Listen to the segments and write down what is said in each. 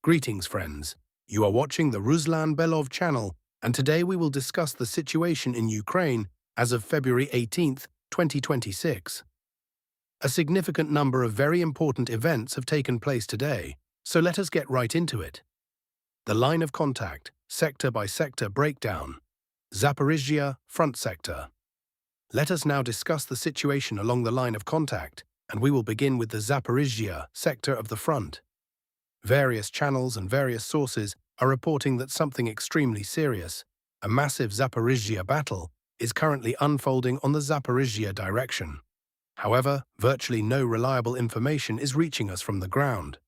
Greetings, friends. You are watching the Ruslan Belov channel, and today we will discuss the situation in Ukraine as of February 18th, 2026. A significant number of very important events have taken place today, so let us get right into it. The line of contact, sector-by-sector breakdown. Zaparisia, front sector. Let us now discuss the situation along the line of contact, and we will begin with the Zaparisia sector of the front. Various channels and various sources are reporting that something extremely serious, a massive Zaparisia battle, is currently unfolding on the Zaparisia direction. However, virtually no reliable information is reaching us from the ground.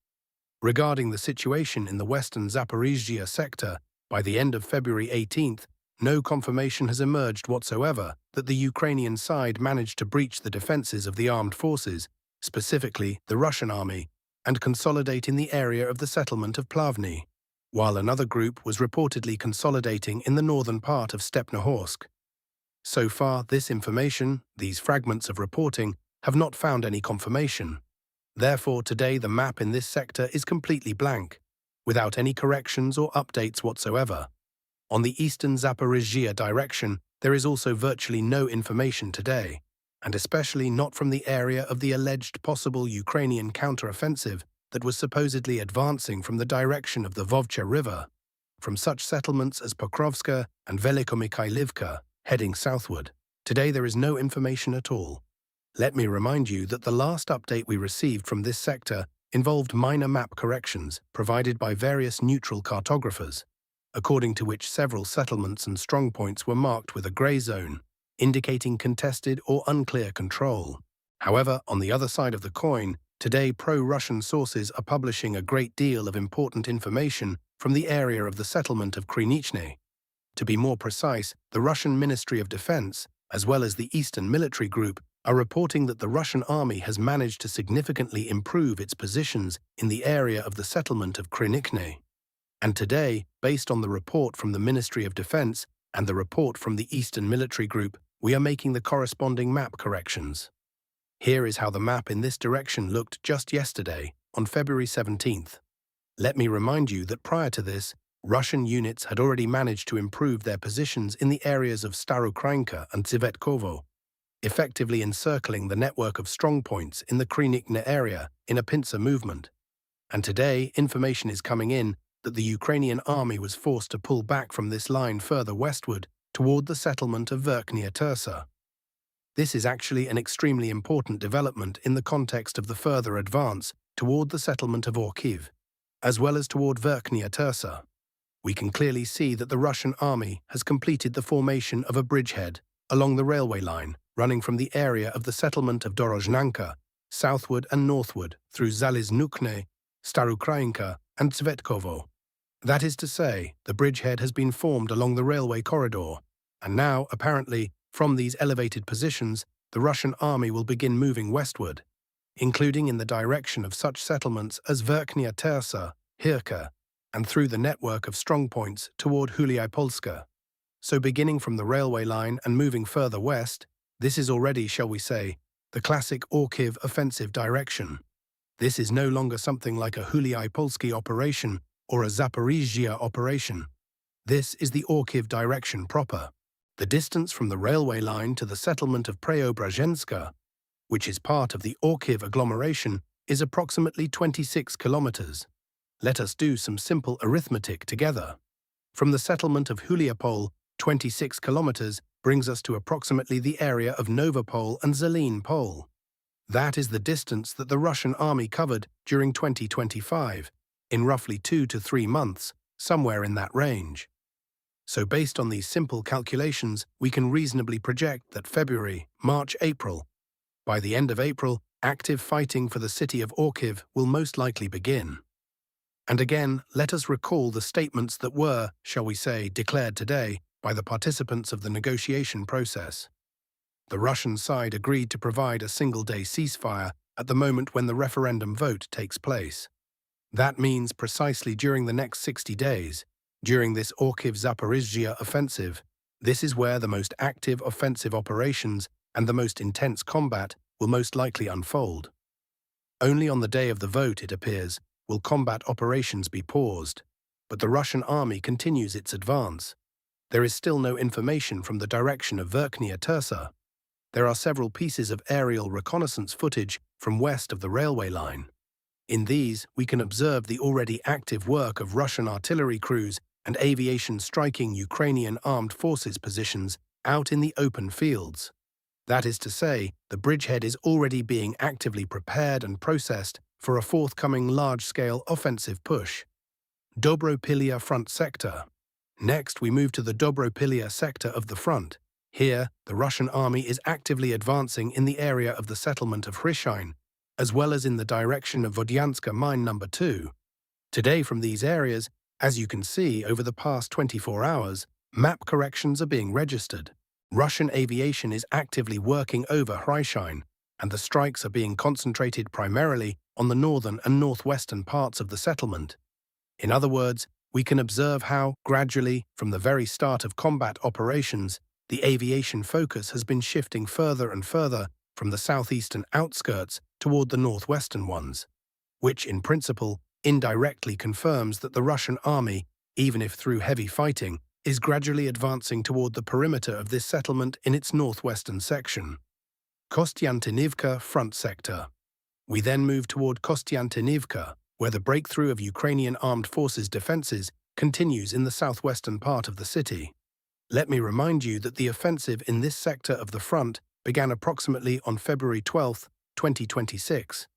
Regarding the situation in the western Zaparisia sector, by the end of February 18th, no confirmation has emerged whatsoever that the Ukrainian side managed to breach the defenses of the armed forces, specifically the Russian army, and consolidate in the area of the settlement of Plavny, while another group was reportedly consolidating in the northern part of Stepnohorsk. So far, this information, these fragments of reporting, have not found any confirmation. Therefore, today the map in this sector is completely blank, without any corrections or updates whatsoever. On the eastern Zaparisia direction, there is also virtually no information today, and especially not from the area of the alleged possible Ukrainian counter-offensive that was supposedly advancing from the direction of the Vovcha River, from such settlements as Pokrovska and Velikomykhailivka, heading southward. Today there is no information at all. Let me remind you that the last update we received from this sector involved minor map corrections provided by various neutral cartographers, according to which several settlements and strongpoints were marked with a grey zone, indicating contested or unclear control. However, on the other side of the coin, today pro-Russian sources are publishing a great deal of important information from the area of the settlement of Krynichne. To be more precise, the Russian Ministry of Defense, as well as the Eastern Military Group, are reporting that the Russian army has managed to significantly improve its positions in the area of the settlement of Krynichne. And today, based on the report from the Ministry of Defense and the report from the Eastern Military Group, we are making the corresponding map corrections. Here is how the map in this direction looked just yesterday, on February 17th. Let me remind you that prior to this, Russian units had already managed to improve their positions in the areas of Starokrynka and Tsivetkovo, effectively encircling the network of strongpoints in the Krynichne area in a pincer movement. And today, information is coming in that the Ukrainian army was forced to pull back from this line further westward toward the settlement of Verkhnya Tersa. This is actually an extremely important development in the context of the further advance toward the settlement of Orkiv, as well as toward Verkhnya Tersa. We can clearly see that the Russian army has completed the formation of a bridgehead along the railway line running from the area of the settlement of Dorozhnanka, southward and northward through Zaliznukne, Starokrynka, and Tsivetkovo. That is to say, the bridgehead has been formed along the railway corridor, and now, apparently, from these elevated positions, the Russian army will begin moving westward, including in the direction of such settlements as Verkhnya Tersa, Hirka, and through the network of strongpoints toward Huliapolska. So beginning from the railway line and moving further west, this is already, shall we say, the classic Orkiv offensive direction. This is no longer something like a Huliapolsky operation or a Zaparisia operation. This is the Orkiv direction proper. The distance from the railway line to the settlement of Preobrazhenska, which is part of the Orkiv agglomeration, is approximately 26 kilometers. Let us do some simple arithmetic together. From the settlement of Huliapol, 26 kilometers brings us to approximately the area of Novopol and Zelene Pol. That is the distance that the Russian army covered during 2025, in roughly 2 to 3 months, somewhere in that range. So based on these simple calculations, we can reasonably project that February, March, April. By the end of April, active fighting for the city of Orkiv will most likely begin. And again, let us recall the statements that were, shall we say, declared today by the participants of the negotiation process. The Russian side agreed to provide a single-day ceasefire at the moment when the referendum vote takes place. That means precisely during the next 60 days, during this Orkiv-Zaparisia offensive, this is where the most active offensive operations and the most intense combat will most likely unfold. Only on the day of the vote, it appears, will combat operations be paused, but the Russian army continues its advance. There is still no information from the direction of Verkhnya Tersa. There are several pieces of aerial reconnaissance footage from west of the railway line. In these, we can observe the already active work of Russian artillery crews and aviation striking Ukrainian armed forces positions out in the open fields. That is to say, the bridgehead is already being actively prepared and processed for a forthcoming large-scale offensive push. Dobropilia front sector. Next, we move to the Dobropilia sector of the front. Here, the Russian army is actively advancing in the area of the settlement of Hryshine, as well as in the direction of Vodyanska mine number 2. Today, from these areas, as you can see over the past 24 hours, map corrections are being registered. Russian aviation is actively working over Hryshine, and the strikes are being concentrated primarily on the northern and northwestern parts of the settlement. In other words, we can observe how, gradually, from the very start of combat operations, the aviation focus has been shifting further and further from the southeastern outskirts toward the northwestern ones, which, in principle, indirectly confirms that the Russian army, even if through heavy fighting, is gradually advancing toward the perimeter of this settlement in its northwestern section. Costantinovka front sector. We then move toward Costantinovka, where the breakthrough of Ukrainian armed forces defenses continues in the southwestern part of the city. Let me remind you that the offensive in this sector of the front began approximately on February 12, 2026.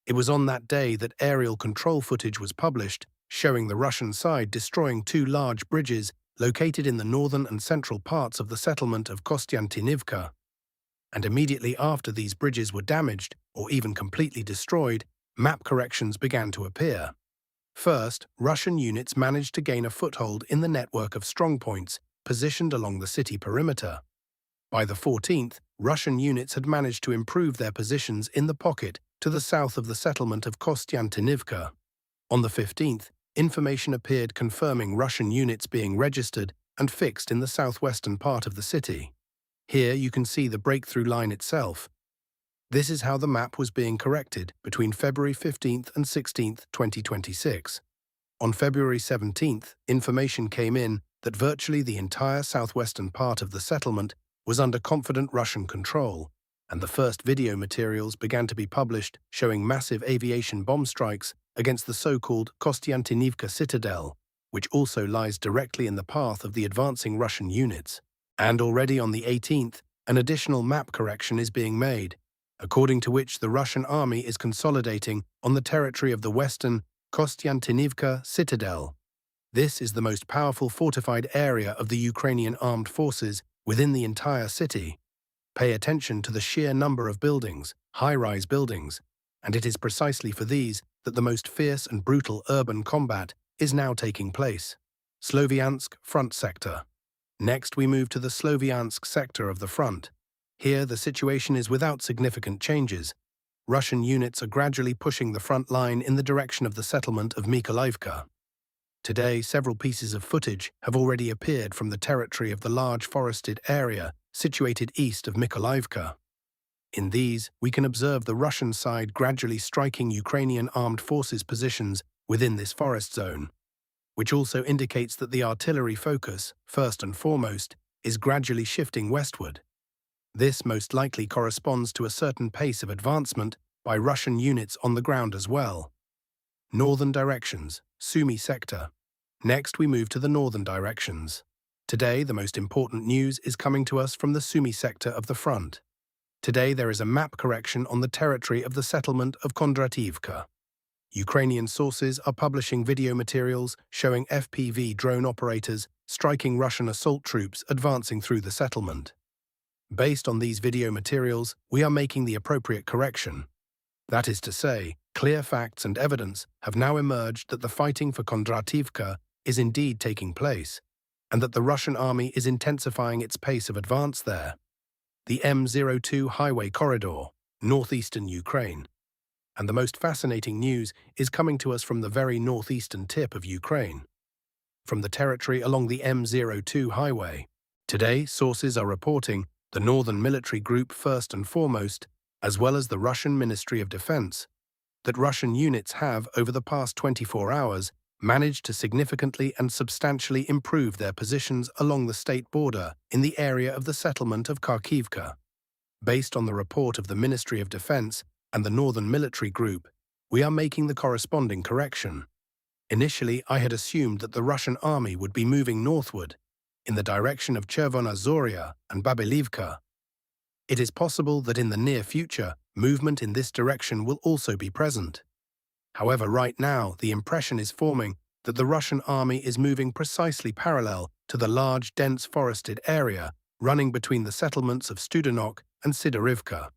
It was on that day that aerial control footage was published, showing the Russian side destroying 2 large bridges located in the northern and central parts of the settlement of Costantinovka. And immediately after these bridges were damaged, or even completely destroyed, map corrections began to appear. First, Russian units managed to gain a foothold in the network of strongpoints positioned along the city perimeter. By the 14th, Russian units had managed to improve their positions in the pocket to the south of the settlement of Costantinovka. On the 15th, information appeared confirming Russian units being registered and fixed in the southwestern part of the city. Here you can see the breakthrough line itself. This is how the map was being corrected between February 15th and 16th, 2026. On February 17th, information came in that virtually the entire southwestern part of the settlement was under confident Russian control, and the first video materials began to be published showing massive aviation bomb strikes against the so-called Costantinovka Citadel, which also lies directly in the path of the advancing Russian units. And already on the 18th, an additional map correction is being made, according to which the Russian army is consolidating on the territory of the western Costantinovka Citadel. This is the most powerful fortified area of the Ukrainian armed forces within the entire city. Pay attention to the sheer number of buildings, high-rise buildings, and it is precisely for these that the most fierce and brutal urban combat is now taking place. Sloviansk front sector. Next, we move to the Sloviansk sector of the front. Here, the situation is without significant changes. Russian units are gradually pushing the front line in the direction of the settlement of Mykolaiivka. Today, several pieces of footage have already appeared from the territory of the large forested area situated east of Mykolaiivka. In these, we can observe the Russian side gradually striking Ukrainian armed forces positions within this forest zone, which also indicates that the artillery focus, first and foremost, is gradually shifting westward. This most likely corresponds to a certain pace of advancement by Russian units on the ground as well. Northern directions, Sumy sector. Next, we move to the northern directions. Today, the most important news is coming to us from the Sumy sector of the front. Today, there is a map correction on the territory of the settlement of Kondrativka. Ukrainian sources are publishing video materials showing FPV drone operators striking Russian assault troops advancing through the settlement. Based on these video materials, we are making the appropriate correction. That is to say, clear facts and evidence have now emerged that the fighting for Kondrativka is indeed taking place, and that the Russian army is intensifying its pace of advance there. The M02 highway corridor, northeastern Ukraine. And the most fascinating news is coming to us from the very northeastern tip of Ukraine, from the territory along the M02 highway. Today, sources are reporting the Northern Military Group first and foremost, as well as the Russian Ministry of Defense, that Russian units have, over the past 24 hours, managed to significantly and substantially improve their positions along the state border in the area of the settlement of Kharkivka. Based on the report of the Ministry of Defense and the Northern Military Group, we are making the corresponding correction. Initially, I had assumed that the Russian army would be moving northward, in the direction of Chervona Zoria and Babilivka. It is possible that in the near future, movement in this direction will also be present. However, right now, the impression is forming that the Russian army is moving precisely parallel to the large, dense forested area running between the settlements of Studenok and Sidorivka.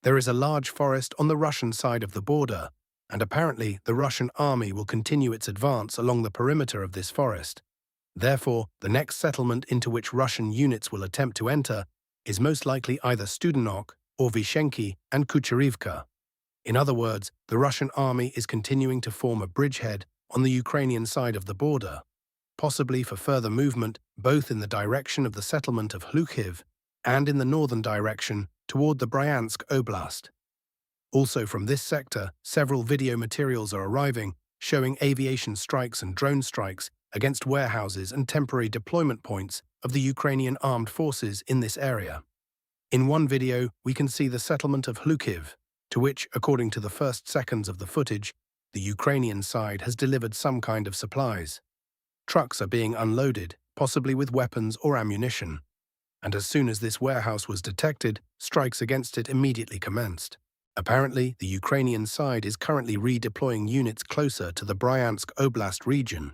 There is a large forest on the Russian side of the border, and apparently the Russian army will continue its advance along the perimeter of this forest. Therefore, the next settlement into which Russian units will attempt to enter is most likely either Studenok or Vishenki and Kucherivka. In other words, the Russian army is continuing to form a bridgehead on the Ukrainian side of the border, possibly for further movement both in the direction of the settlement of Hlukhiv and in the northern direction toward the Bryansk Oblast. Also from this sector, several video materials are arriving showing aviation strikes and drone strikes against warehouses and temporary deployment points of the Ukrainian armed forces in this area. In one video, we can see the settlement of Hlukhiv, to which, according to the first seconds of the footage, the Ukrainian side has delivered some kind of supplies. Trucks are being unloaded, possibly with weapons or ammunition, and as soon as this warehouse was detected, strikes against it immediately commenced. Apparently, the Ukrainian side is currently redeploying units closer to the Bryansk Oblast region,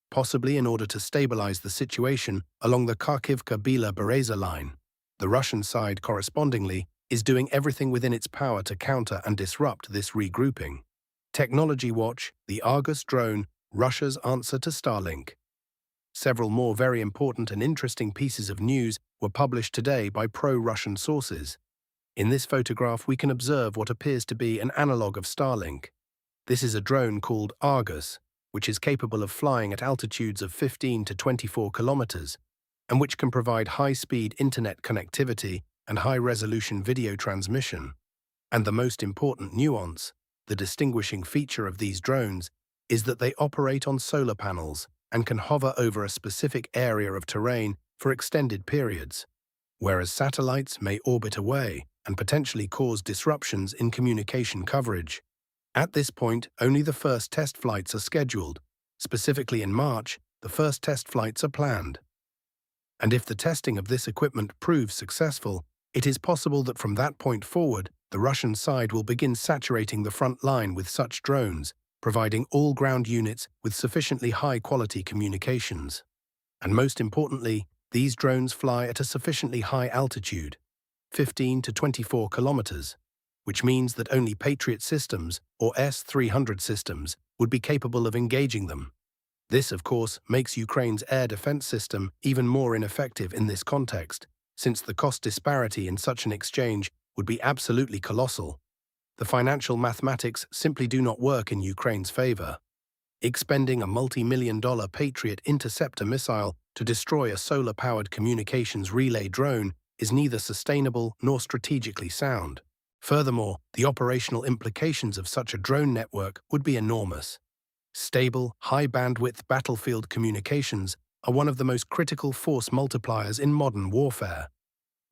possibly in order to stabilize the situation along the Kharkivka-Bila-Bereza line. The Russian side, correspondingly, is doing everything within its power to counter and disrupt this regrouping. Technology Watch, the Argus drone, Russia's answer to Starlink. Several more very important and interesting pieces of news were published today by pro-Russian sources. In this photograph, we can observe what appears to be an analog of Starlink. This is a drone called Argus, which is capable of flying at altitudes of 15 to 24 kilometers, and which can provide high-speed internet connectivity and high-resolution video transmission. And the most important nuance, the distinguishing feature of these drones, is that they operate on solar panels and can hover over a specific area of terrain for extended periods, whereas satellites may orbit away and potentially cause disruptions in communication coverage. At this point, only the first test flights are scheduled. Specifically in March, the first test flights are planned. And if the testing of this equipment proves successful, it is possible that from that point forward, the Russian side will begin saturating the front line with such drones, providing all ground units with sufficiently high-quality communications. And most importantly, these drones fly at a sufficiently high altitude, 15 to 24 kilometers, which means that only Patriot systems or S-300 systems would be capable of engaging them. This, of course, makes Ukraine's air defense system even more ineffective in this context, since the cost disparity in such an exchange would be absolutely colossal. The financial mathematics simply do not work in Ukraine's favor. Expending a multi-million-dollar Patriot interceptor missile to destroy a solar-powered communications relay drone is neither sustainable nor strategically sound. Furthermore, the operational implications of such a drone network would be enormous. Stable, high-bandwidth battlefield communications are one of the most critical force multipliers in modern warfare.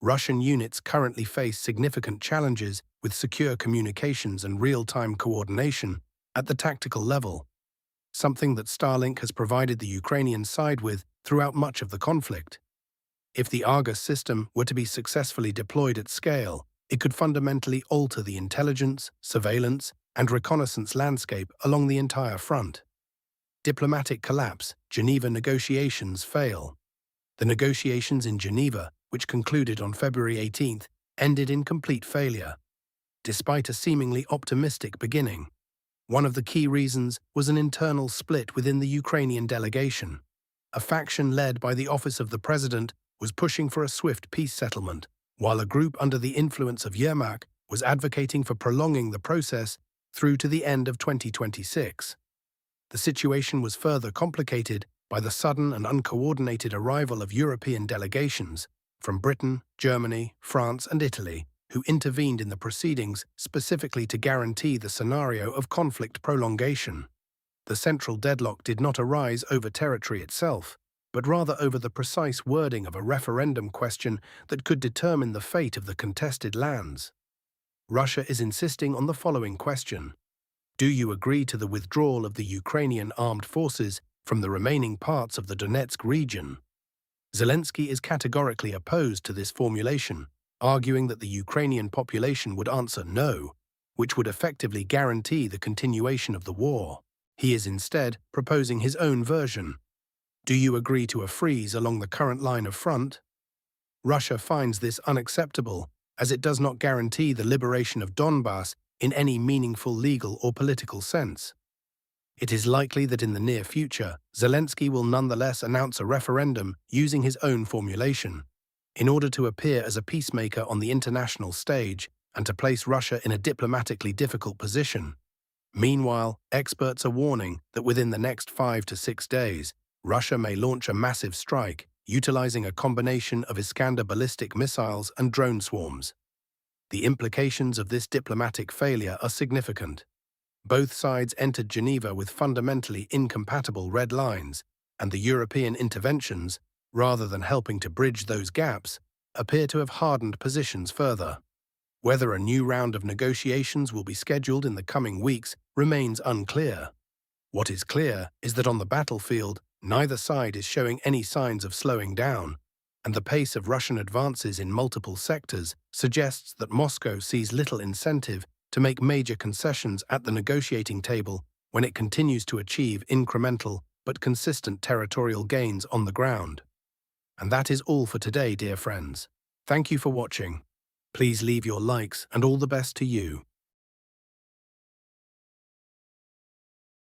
Russian units currently face significant challenges with secure communications and real-time coordination at the tactical level, something that Starlink has provided the Ukrainian side with throughout much of the conflict. If the Argus system were to be successfully deployed at scale, it could fundamentally alter the intelligence, surveillance, and reconnaissance landscape along the entire front. Diplomatic collapse, Geneva negotiations fail. The negotiations in Geneva, which concluded on February 18th, ended in complete failure. Despite a seemingly optimistic beginning, one of the key reasons was an internal split within the Ukrainian delegation. A faction led by the office of the president was pushing for a swift peace settlement, while a group under the influence of Yermak was advocating for prolonging the process through to the end of 2026. The situation was further complicated by the sudden and uncoordinated arrival of European delegations from Britain, Germany, France, and Italy, who intervened in the proceedings specifically to guarantee the scenario of conflict prolongation. The central deadlock did not arise over territory itself, but rather over the precise wording of a referendum question that could determine the fate of the contested lands. Russia is insisting on the following question: do you agree to the withdrawal of the Ukrainian armed forces from the remaining parts of the Donetsk region? Zelensky is categorically opposed to this formulation, arguing that the Ukrainian population would answer no, which would effectively guarantee the continuation of the war. He is instead proposing his own version. Do you agree to a freeze along the current line of front? Russia finds this unacceptable, as it does not guarantee the liberation of Donbass in any meaningful legal or political sense. It is likely that in the near future, Zelensky will nonetheless announce a referendum using his own formulation, in order to appear as a peacemaker on the international stage and to place Russia in a diplomatically difficult position. Meanwhile, experts are warning that within the next 5 to 6 days, Russia may launch a massive strike, utilizing a combination of Iskander ballistic missiles and drone swarms. The implications of this diplomatic failure are significant. Both sides entered Geneva with fundamentally incompatible red lines, and the European interventions, rather than helping to bridge those gaps, appear to have hardened positions further. Whether a new round of negotiations will be scheduled in the coming weeks remains unclear. What is clear is that on the battlefield, neither side is showing any signs of slowing down, and the pace of Russian advances in multiple sectors suggests that Moscow sees little incentive to make major concessions at the negotiating table when it continues to achieve incremental but consistent territorial gains on the ground. And that is all for today, dear friends. Thank you for watching. Please leave your likes, and all the best to you.